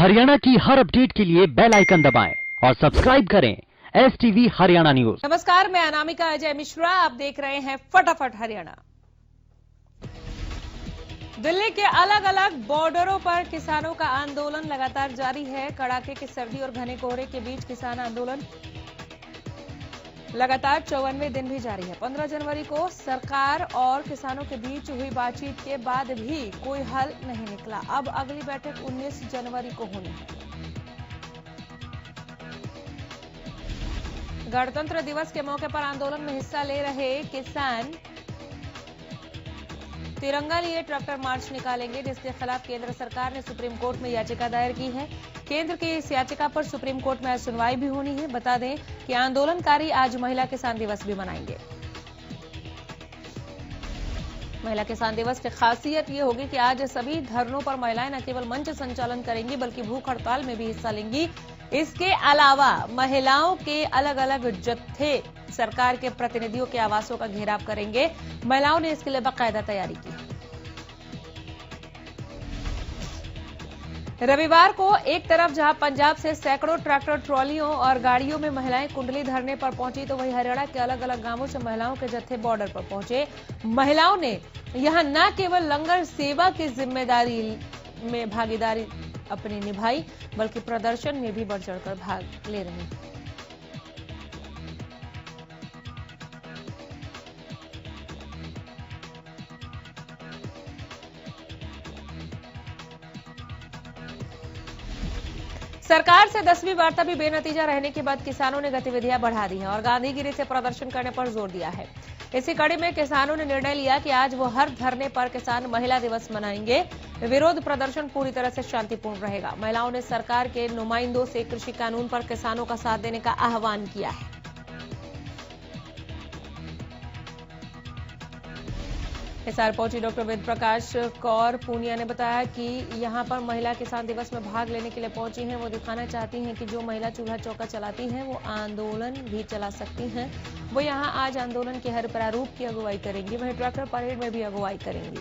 हरियाणा की हर अपडेट के लिए बेल आइकन दबाएं और सब्सक्राइब करें STV हरियाणा न्यूज। नमस्कार, मैं अनामिका अजय मिश्रा। आप देख रहे हैं फटाफट हरियाणा। दिल्ली के अलग अलग बॉर्डरों पर किसानों का आंदोलन लगातार जारी है। कड़ाके की सर्दी और घने कोहरे के बीच किसान आंदोलन लगातार 54वें दिन भी जारी है। 15 जनवरी को सरकार और किसानों के बीच हुई बातचीत के बाद भी कोई हल नहीं निकला। अब अगली बैठक 19 जनवरी को होनी है। गणतंत्र दिवस के मौके पर आंदोलन में हिस्सा ले रहे किसान तिरंगा लिए ट्रैक्टर मार्च निकालेंगे, जिसके खिलाफ केंद्र सरकार ने सुप्रीम कोर्ट में याचिका दायर की है। केंद्र की इस याचिका पर सुप्रीम कोर्ट में आज सुनवाई भी होनी है। बता दें कि आंदोलनकारी आज महिला किसान दिवस भी मनाएंगे। महिला किसान दिवस की खासियत ये होगी कि आज सभी धरनों पर महिलाएं न केवल मंच संचालन करेंगी बल्कि भूख हड़ताल में भी हिस्सा लेंगी। इसके अलावा महिलाओं के अलग अलग जत्थे सरकार के प्रतिनिधियों के आवासों का घेराव करेंगे। महिलाओं ने इसके लिए बाकायदा तैयारी की है। रविवार को एक तरफ जहां पंजाब से सैकड़ों ट्रैक्टर ट्रॉलियों और गाड़ियों में महिलाएं कुंडली धरने पर पहुंची, तो वहीं हरियाणा के अलग अलग गांवों से महिलाओं के जत्थे बॉर्डर पर पहुंचे। महिलाओं ने यहां न केवल लंगर सेवा की जिम्मेदारी में भागीदारी अपनी निभाई बल्कि प्रदर्शन में भी बढ़ चढ़कर भाग ले रही हैं। सरकार से 10वीं वार्ता भी बेनतीजा रहने के बाद किसानों ने गतिविधियां बढ़ा दी हैं और गांधीगिरी से प्रदर्शन करने पर जोर दिया है। इसी कड़ी में किसानों ने निर्णय लिया कि आज वो हर धरने पर किसान महिला दिवस मनाएंगे। विरोध प्रदर्शन पूरी तरह से शांतिपूर्ण रहेगा। महिलाओं ने सरकार के नुमाइंदों से कृषि कानून पर किसानों का साथ देने का आह्वान किया है। हिसार पहुंची डॉक्टर वेद प्रकाश कौर पूनिया ने बताया कि यहां पर महिला किसान दिवस में भाग लेने के लिए पहुंची हैं। वो दिखाना चाहती हैं कि जो महिला चूल्हा चौका चलाती हैं वो आंदोलन भी चला सकती हैं। वो यहां आज आंदोलन के हर प्रारूप की अगुवाई करेंगी, वहीं ट्रैक्टर परेड में भी अगुवाई करेंगी।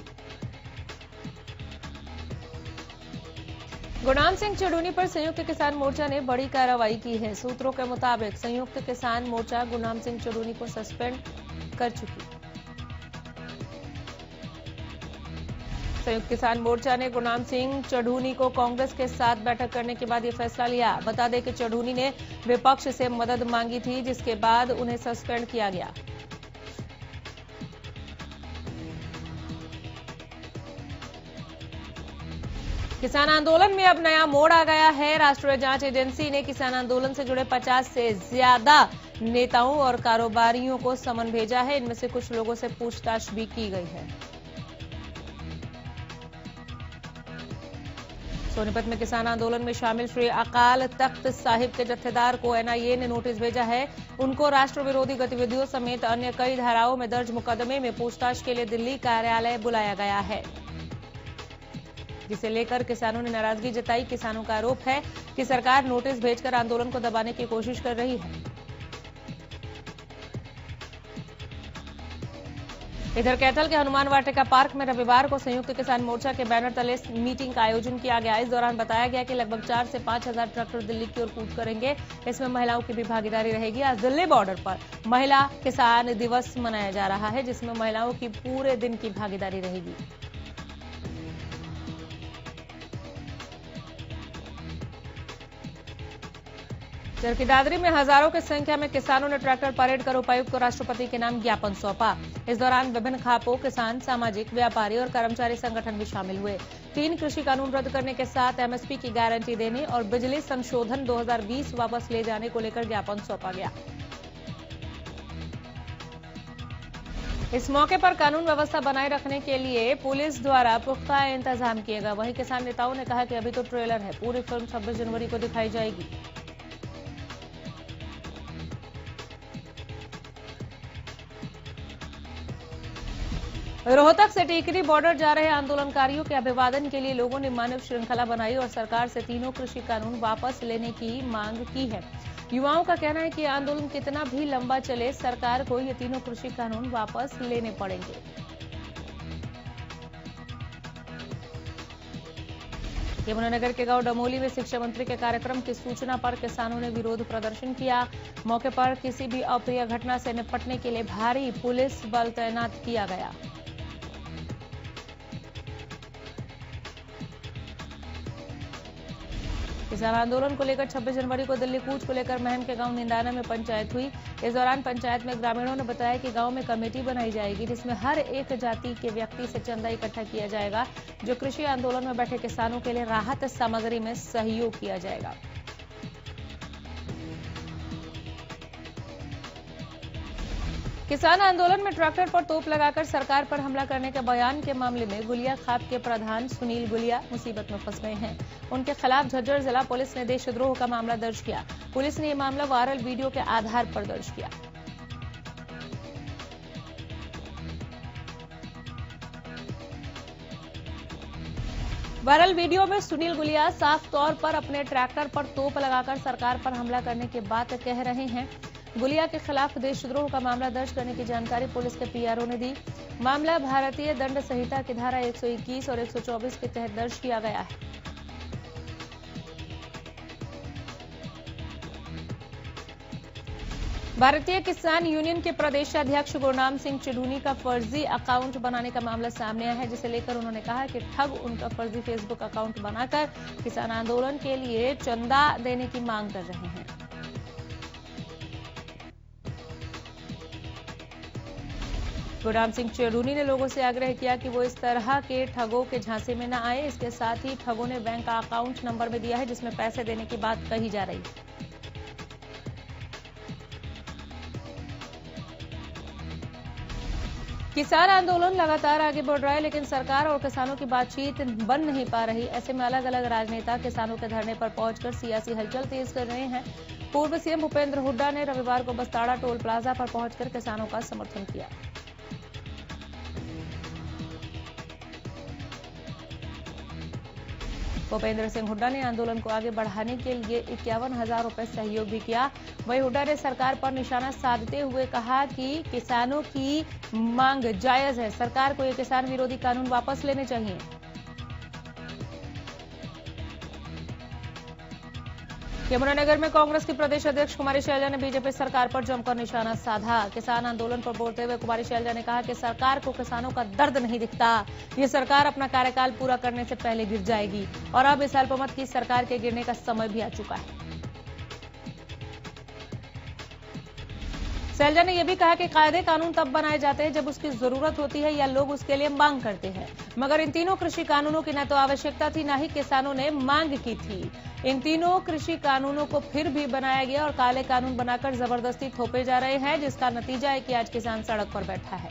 गुरनाम सिंह चढ़ूनी पर संयुक्त किसान मोर्चा ने बड़ी कार्रवाई की है। सूत्रों के मुताबिक संयुक्त किसान मोर्चा गुरनाम सिंह चढ़ूनी को सस्पेंड कर चुकी। संयुक्त किसान मोर्चा ने गुरनाम सिंह चढ़ूनी को कांग्रेस के साथ बैठक करने के बाद यह फैसला लिया। बता दें कि चढ़ूनी ने विपक्ष से मदद मांगी थी, जिसके बाद उन्हें सस्पेंड किया गया। किसान आंदोलन में अब नया मोड़ आ गया है। राष्ट्रीय जांच एजेंसी ने किसान आंदोलन से जुड़े 50 से ज्यादा नेताओं और कारोबारियों को समन भेजा है। इनमें से कुछ लोगों से पूछताछ भी की गई है। सोनीपत में किसान आंदोलन में शामिल श्री अकाल तख्त साहिब के जत्थेदार को NIA ने नोटिस भेजा है। उनको राष्ट्र विरोधी गतिविधियों समेत अन्य कई धाराओं में दर्ज मुकदमे में पूछताछ के लिए दिल्ली कार्यालय बुलाया गया है, जिसे लेकर किसानों ने नाराजगी जताई। किसानों का आरोप है कि सरकार नोटिस भेजकर आंदोलन को दबाने की कोशिश कर रही है। इधर कैथल के हनुमान वाटिका पार्क में रविवार को संयुक्त किसान मोर्चा के बैनर तले मीटिंग का आयोजन किया गया। इस दौरान बताया गया कि लगभग 4 से 5 हजार ट्रैक्टर दिल्ली की ओर कूच करेंगे। इसमें महिलाओं की भी भागीदारी रहेगी। आज दिल्ली बॉर्डर पर महिला किसान दिवस मनाया जा रहा है, जिसमें महिलाओं की पूरे दिन की भागीदारी रहेगी। जबकि दादरी में हजारों की संख्या में किसानों ने ट्रैक्टर परेड कर उपायुक्त को राष्ट्रपति के नाम ज्ञापन सौंपा। इस दौरान विभिन्न खापों, किसान, सामाजिक, व्यापारी और कर्मचारी संगठन भी शामिल हुए। 3 कृषि कानून रद्द करने के साथ MSP की गारंटी देने और बिजली संशोधन 2020 वापस ले जाने को लेकर ज्ञापन सौंपा गया। इस मौके पर कानून व्यवस्था बनाए रखने के लिए पुलिस द्वारा पुख्ता इंतजाम किए गए। वहीं किसान नेताओं ने कहा कि अभी तो ट्रेलर है, पूरी फिल्म 26 जनवरी को दिखाई जाएगी। रोहतक से टिकरी बॉर्डर जा रहे आंदोलनकारियों के अभिवादन के लिए लोगों ने मानव श्रृंखला बनाई और सरकार से तीनों कृषि कानून वापस लेने की मांग की है। युवाओं का कहना है कि आंदोलन कितना भी लंबा चले, सरकार को ये तीनों कृषि कानून वापस लेने पड़ेंगे। यमुनानगर के गांव डमोली में शिक्षा मंत्री के कार्यक्रम की सूचना पर किसानों ने विरोध प्रदर्शन किया। मौके पर किसी भी अप्रिय घटना से निपटने के लिए भारी पुलिस बल तैनात किया गया। किसान आंदोलन को लेकर 26 जनवरी को दिल्ली कूच को लेकर महम के गांव निंदाना में पंचायत हुई। इस दौरान पंचायत में ग्रामीणों ने बताया कि गांव में कमेटी बनाई जाएगी जिसमें हर एक जाति के व्यक्ति से चंदा इकट्ठा किया जाएगा, जो कृषि आंदोलन में बैठे किसानों के लिए राहत सामग्री में सहयोग किया जाएगा। किसान आंदोलन में ट्रैक्टर पर तोप लगाकर सरकार पर हमला करने के बयान के मामले में गुलिया खाप के प्रधान सुनील गुलिया मुसीबत में फंस गए हैं। उनके खिलाफ झज्जर जिला पुलिस ने देशद्रोह का मामला दर्ज किया। पुलिस ने यह मामला वायरल वीडियो के आधार पर दर्ज किया। वायरल वीडियो में सुनील गुलिया साफ तौर पर अपने ट्रैक्टर पर तोप लगाकर सरकार पर हमला करने की बात कह रहे हैं। गुलिया के खिलाफ देशद्रोह का मामला दर्ज करने की जानकारी पुलिस के पीआरओ ने दी। मामला भारतीय दंड संहिता की धारा 121 और 124 के तहत दर्ज किया गया है। भारतीय किसान यूनियन के प्रदेशाध्यक्ष गुरनाम सिंह चिढ़ूनी का फर्जी अकाउंट बनाने का मामला सामने आया है, जिसे लेकर उन्होंने कहा कि ठग उनका फर्जी फेसबुक अकाउंट बनाकर किसान आंदोलन के लिए चंदा देने की मांग कर रहे हैं। गुरनाम सिंह चिढ़ूनी ने लोगों से आग्रह किया कि वो इस तरह के ठगों के झांसे में न आए। इसके साथ ही ठगों ने बैंक का अकाउंट नंबर भी दिया है जिसमें पैसे देने की बात कही जा रही है। किसान आंदोलन लगातार आगे बढ़ रहा है, लेकिन सरकार और किसानों की बातचीत बन नहीं पा रही। ऐसे में अलग अलग राजनेता किसानों के धरने पर पहुंचकर सियासी हलचल तेज कर रहे हैं। पूर्व सीएम भूपेंद्र हुड्डा ने रविवार को बस्ताड़ा टोल प्लाजा पर पहुंचकर किसानों का समर्थन किया। भूपेंद्र सिंह हुड्डा ने आंदोलन को आगे बढ़ाने के लिए 51,000 रुपए सहयोग भी किया। वहीं हुड्डा ने सरकार पर निशाना साधते हुए कहा कि किसानों की मांग जायज है, सरकार को ये किसान विरोधी कानून वापस लेने चाहिए। यमुनानगर में कांग्रेस की प्रदेश अध्यक्ष कुमारी शैलजा ने बीजेपी सरकार पर जमकर निशाना साधा। किसान आंदोलन पर बोलते हुए कुमारी शैलजा ने कहा कि सरकार को किसानों का दर्द नहीं दिखता। ये सरकार अपना कार्यकाल पूरा करने से पहले गिर जाएगी और अब इस अल्पमत की सरकार के गिरने का समय भी आ चुका है। शैलजा ने यह भी कहा कि कायदे कानून तब बनाए जाते हैं जब उसकी जरूरत होती है या लोग उसके लिए मांग करते हैं, मगर इन तीनों कृषि कानूनों की न तो आवश्यकता थी न ही किसानों ने मांग की थी। इन तीनों कृषि कानूनों को फिर भी बनाया गया और काले कानून बनाकर जबरदस्ती थोपे जा रहे हैं, जिसका नतीजा है कि आज किसान सड़क पर बैठा है।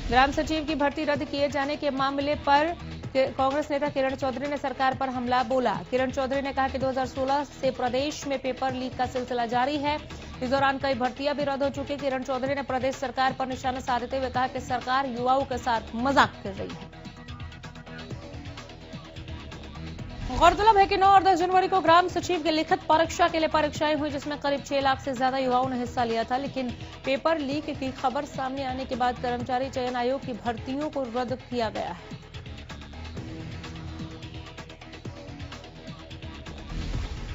ग्राम सचिव की भर्ती रद्द किए जाने के मामले पर कांग्रेस नेता किरण चौधरी ने सरकार पर हमला बोला। किरण चौधरी ने कहा कि 2016 से प्रदेश में पेपर लीक का सिलसिला जारी है। इस दौरान कई भर्तियां भी रद्द हो चुकी। किरण चौधरी ने प्रदेश सरकार पर निशाना साधते हुए कहा कि सरकार युवाओं के साथ मजाक कर रही है। गौरतलब है कि 9 और 10 जनवरी को ग्राम सचिव की लिखित परीक्षा के लिए परीक्षाएं हुई, जिसमें करीब 6 लाख से ज्यादा युवाओं ने हिस्सा लिया था। लेकिन पेपर लीक की खबर सामने आने के बाद कर्मचारी चयन आयोग की भर्तियों को रद्द किया गया है।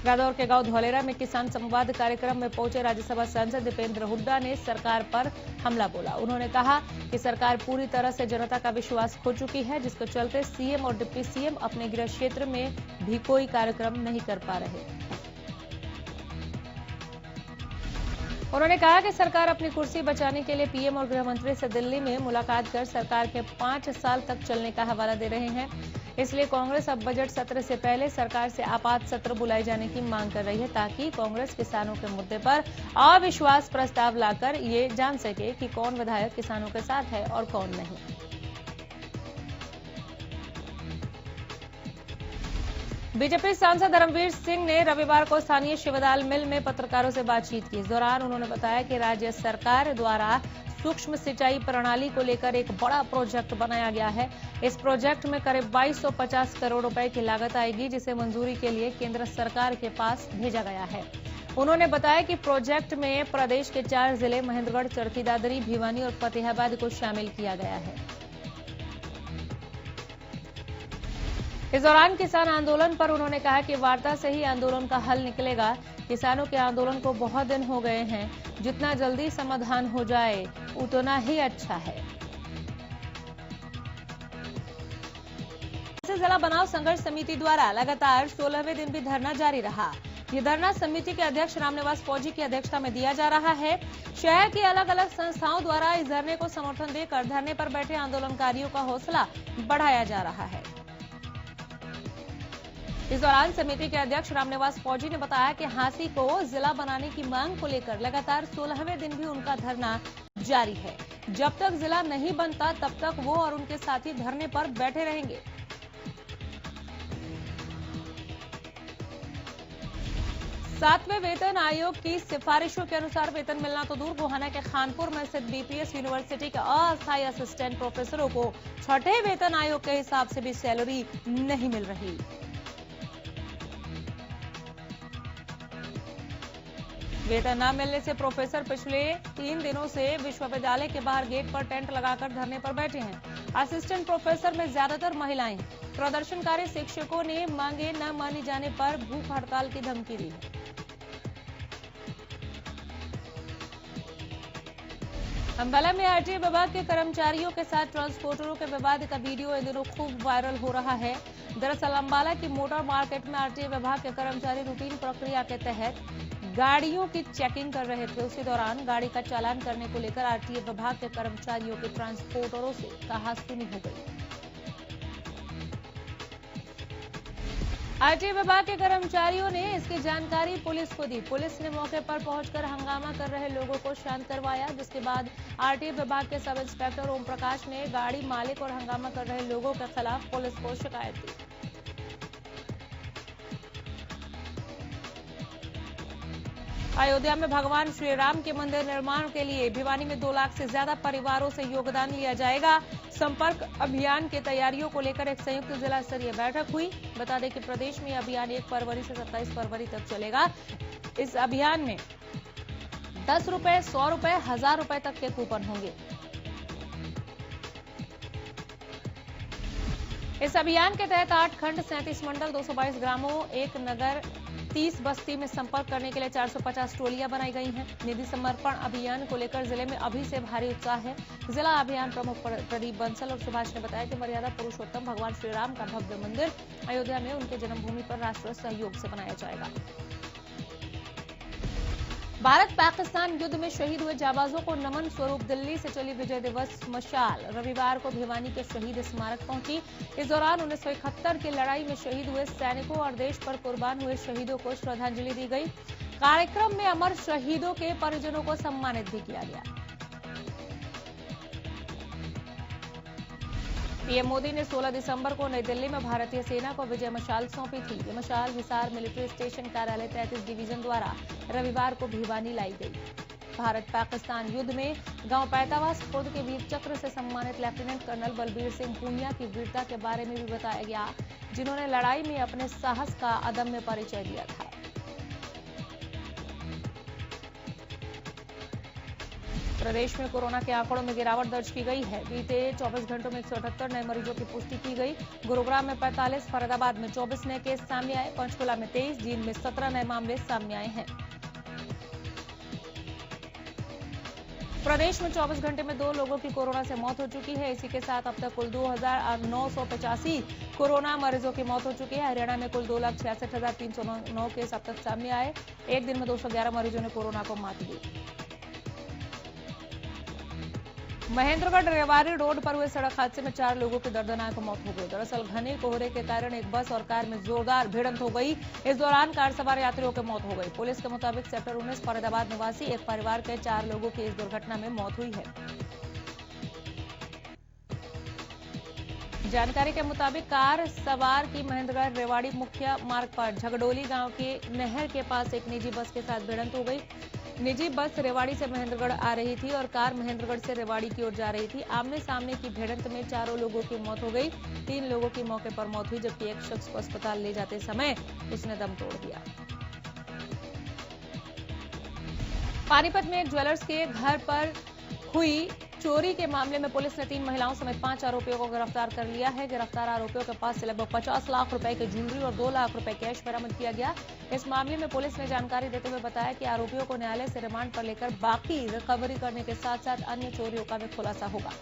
रादौर के गांव धौलेरा में किसान संवाद कार्यक्रम में पहुंचे राज्यसभा सांसद दीपेंद्र हुड्डा ने सरकार पर हमला बोला। उन्होंने कहा कि सरकार पूरी तरह से जनता का विश्वास खो चुकी है, जिसके चलते सीएम और डिप्टी सीएम अपने गृह क्षेत्र में भी कोई कार्यक्रम नहीं कर पा रहे। उन्होंने कहा कि सरकार अपनी कुर्सी बचाने के लिए पीएम और गृह मंत्री से दिल्ली में मुलाकात कर सरकार के 5 साल तक चलने का हवाला दे रहे हैं। इसलिए कांग्रेस अब बजट सत्र से पहले सरकार से आपात सत्र बुलाए जाने की मांग कर रही है, ताकि कांग्रेस किसानों के मुद्दे पर अविश्वास प्रस्ताव लाकर ये जान सके कि कौन विधायक किसानों के साथ है और कौन नहीं। बीजेपी सांसद धर्मवीर सिंह ने रविवार को स्थानीय शिवदाल मिल में पत्रकारों से बातचीत की। इस दौरान उन्होंने बताया कि राज्य सरकार द्वारा सूक्ष्म सिंचाई प्रणाली को लेकर एक बड़ा प्रोजेक्ट बनाया गया है। इस प्रोजेक्ट में करीब 2250 करोड़ रुपए की लागत आएगी, जिसे मंजूरी के लिए केंद्र सरकार के पास भेजा गया है। उन्होंने बताया कि प्रोजेक्ट में प्रदेश के 4 जिले महेंद्रगढ़, चरखी दादरी, भिवानी और फतेहाबाद को शामिल किया गया है। इस दौरान किसान आंदोलन पर उन्होंने कहा कि वार्ता से ही आंदोलन का हल निकलेगा। किसानों के आंदोलन को बहुत दिन हो गए हैं, जितना जल्दी समाधान हो जाए उतना ही अच्छा है। जिला बनाव संघर्ष समिति द्वारा लगातार 16वें दिन भी धरना जारी रहा। ये धरना समिति के अध्यक्ष रामनिवास फौजी की अध्यक्षता में दिया जा रहा है। शहर की अलग अलग संस्थाओं द्वारा इस धरने को समर्थन देकर धरने पर बैठे आंदोलनकारियों का हौसला बढ़ाया जा रहा है। इस दौरान समिति के अध्यक्ष रामनिवास फौजी ने बताया कि हांसी को जिला बनाने की मांग को लेकर लगातार 16वें दिन भी उनका धरना जारी है। जब तक जिला नहीं बनता तब तक वो और उनके साथी धरने पर बैठे रहेंगे। सातवें वेतन आयोग की सिफारिशों के अनुसार वेतन मिलना तो दूर, गोहाना के खानपुर में स्थित बीपीएस यूनिवर्सिटी के अस्थायी असिस्टेंट प्रोफेसरों को छठे वेतन आयोग के हिसाब से भी सैलरी नहीं मिल रही। वेतन न मिलने से प्रोफेसर पिछले 3 दिनों से विश्वविद्यालय के बाहर गेट पर टेंट लगाकर धरने पर बैठे हैं। असिस्टेंट प्रोफेसर में ज्यादातर महिलाएं। प्रदर्शनकारी शिक्षकों ने मांगे न माने जाने पर भूख हड़ताल की धमकी दी है। अंबाला में आरटीए विभाग के कर्मचारियों के साथ ट्रांसपोर्टरों के विवाद का वीडियो इन दिनों खूब वायरल हो रहा है। दरअसल अंबाला की मोटर मार्केट में आरटीए विभाग के कर्मचारी रूटीन प्रक्रिया के तहत गाड़ियों की चेकिंग कर रहे थे। उसी दौरान गाड़ी का चालान करने को लेकर आरटीए विभाग के कर्मचारियों के ट्रांसपोर्टरों से कहासुनी हो गई। आरटीए विभाग के कर्मचारियों ने इसकी जानकारी पुलिस को दी। पुलिस ने मौके पर पहुंचकर हंगामा कर रहे लोगों को शांत करवाया, जिसके बाद आरटीए विभाग के सब इंस्पेक्टर ओम प्रकाश ने गाड़ी मालिक और हंगामा कर रहे लोगों के खिलाफ पुलिस को शिकायत दी। अयोध्या में भगवान श्री राम के मंदिर निर्माण के लिए भिवानी में 2 लाख से ज्यादा परिवारों से योगदान लिया जाएगा। संपर्क अभियान की तैयारियों को लेकर एक संयुक्त जिला स्तरीय बैठक हुई। बता दें कि प्रदेश में अभियान 1 फरवरी से 27 फरवरी तक चलेगा। इस अभियान में 10 रुपए, 100 रुपए, 1000 रुपए तक के कूपन होंगे। इस अभियान के तहत 8 खंड, 37 मंडल, 222 ग्रामों, 1 नगर, 30 बस्ती में संपर्क करने के लिए 450 टोलियां बनाई गई हैं। निधि समर्पण अभियान को लेकर जिले में अभी से भारी उत्साह है। जिला अभियान प्रमुख प्रदीप बंसल और सुभाष ने बताया कि मर्यादा पुरुषोत्तम भगवान श्री राम का भव्य मंदिर अयोध्या में उनके जन्मभूमि पर राष्ट्रीय सहयोग से बनाया जाएगा। भारत पाकिस्तान युद्ध में शहीद हुए जाबाजों को नमन स्वरूप दिल्ली से चली विजय दिवस मशाल रविवार को भिवानी के शहीद स्मारक पहुंची। इस दौरान 1971 की लड़ाई में शहीद हुए सैनिकों और देश पर कुर्बान हुए शहीदों को श्रद्धांजलि दी गई। कार्यक्रम में अमर शहीदों के परिजनों को सम्मानित भी किया गया। पीएम मोदी ने 16 दिसंबर को नई दिल्ली में भारतीय सेना को विजय मशाल सौंपी थी। ये मशाल हिसार मिलिट्री स्टेशन कार्यालय 33 डिवीजन द्वारा रविवार को भिवानी लाई गई। भारत पाकिस्तान युद्ध में गांव पैतावास खुर्द के वीर चक्र से सम्मानित लेफ्टिनेंट कर्नल बलबीर सिंह पूनिया की वीरता के बारे में भी बताया गया, जिन्होंने लड़ाई में अपने साहस का अदम्य परिचय दिया था। प्रदेश में कोरोना के आंकड़ों में गिरावट दर्ज की गई है। बीते 24 घंटों में 178 नए मरीजों की पुष्टि की गई। गुरुग्राम में 45, फरीदाबाद में 24 नए केस सामने आए, पंचकुला में 23, जींद में 17 नए मामले सामने आए हैं। प्रदेश में 24 घंटे में 2 लोगों की कोरोना से मौत हो चुकी है। इसी के साथ अब तक कुल 2985 कोरोना मरीजों की मौत हो चुकी है। हरियाणा में कुल 2,66,309 केस अब तक सामने आए। एक दिन में 211 मरीजों ने कोरोना को मात दी। महेंद्रगढ़ रेवाड़ी रोड पर हुए सड़क हादसे में 4 लोगों की दर्दनाक मौत हो गई। दरअसल घने कोहरे के कारण एक बस और कार में जोरदार भिड़ंत हो गई। इस दौरान कार सवार यात्रियों की मौत हो गई। पुलिस के मुताबिक सेक्टर 19 फरीदाबाद निवासी एक परिवार के 4 लोगों की इस दुर्घटना में मौत हुई है। जानकारी के मुताबिक कार सवार की महेंद्रगढ़ रेवाड़ी मुख्य मार्ग पर झगडोली गांव के नहर के पास एक निजी बस के साथ भिड़ंत हो गई। निजी बस रेवाड़ी से महेंद्रगढ़ आ रही थी और कार महेंद्रगढ़ से रेवाड़ी की ओर जा रही थी। आमने सामने की भिड़ंत में 4 लोगों की मौत हो गई। 3 लोगों की मौके पर मौत हुई, जबकि एक शख्स को अस्पताल ले जाते समय उसने दम तोड़ दिया। पानीपत में एक ज्वेलर्स के घर पर हुई चोरी के मामले में पुलिस ने 3 महिलाओं समेत 5 आरोपियों को गिरफ्तार कर लिया है। गिरफ्तार आरोपियों के पास से लगभग 50 लाख रुपए की ज्वेलरी और 2 लाख रुपए कैश बरामद किया गया। इस मामले में पुलिस ने जानकारी देते हुए बताया कि आरोपियों को न्यायालय से रिमांड पर लेकर बाकी रिकवरी करने के साथ साथ अन्य चोरियों का भी खुलासा होगा।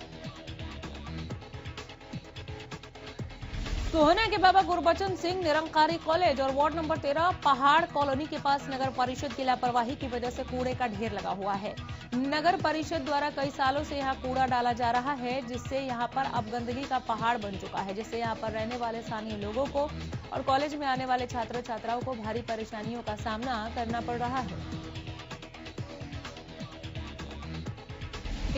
सोहना के बाबा गुरबचन सिंह निरंकारी कॉलेज और वार्ड नंबर 13 पहाड़ कॉलोनी के पास नगर परिषद की लापरवाही की वजह से कूड़े का ढेर लगा हुआ है। नगर परिषद द्वारा कई सालों से यहां कूड़ा डाला जा रहा है, जिससे यहां पर अब गंदगी का पहाड़ बन चुका है, जिससे यहां पर रहने वाले स्थानीय लोगों को और कॉलेज में आने वाले छात्र छात्राओं को भारी परेशानियों का सामना करना पड़ रहा है।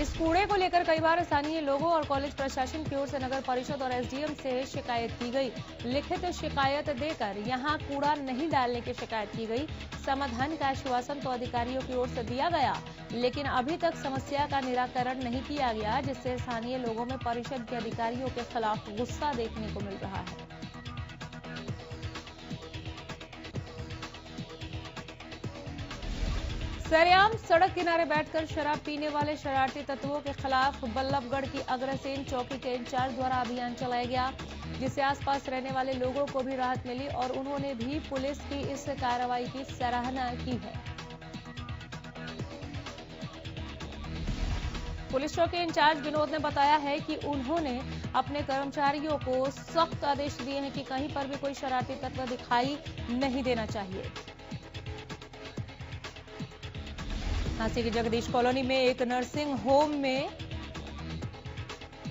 इस कूड़े को लेकर कई बार स्थानीय लोगों और कॉलेज प्रशासन की ओर से नगर परिषद और एसडीएम से शिकायत की गई। लिखित शिकायत देकर यहां कूड़ा नहीं डालने की शिकायत की गई। समाधान का आश्वासन तो अधिकारियों की ओर से दिया गया, लेकिन अभी तक समस्या का निराकरण नहीं किया गया, जिससे स्थानीय लोगों में परिषद के अधिकारियों के खिलाफ गुस्सा देखने को मिल रहा है। सरेआम सड़क किनारे बैठकर शराब पीने वाले शरारती तत्वों के खिलाफ बल्लभगढ़ की अग्रसेन चौकी के इंचार्ज द्वारा अभियान चलाया गया, जिससे आसपास रहने वाले लोगों को भी राहत मिली और उन्होंने भी पुलिस की इस कार्रवाई की सराहना की है। पुलिस चौकी इंचार्ज विनोद ने बताया है कि उन्होंने अपने कर्मचारियों को सख्त आदेश दिए हैं कि कहीं पर भी कोई शरारती तत्व दिखाई नहीं देना चाहिए। झांसी की जगदीश कॉलोनी में एक नर्सिंग होम में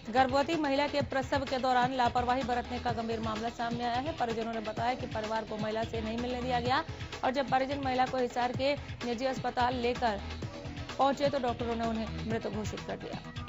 गर्भवती महिला के प्रसव के दौरान लापरवाही बरतने का गंभीर मामला सामने आया है। परिजनों ने बताया कि परिवार को महिला से नहीं मिलने दिया गया और जब परिजन महिला को हिसार के निजी अस्पताल लेकर पहुंचे तो डॉक्टरों ने उन्हें मृत घोषित कर दिया।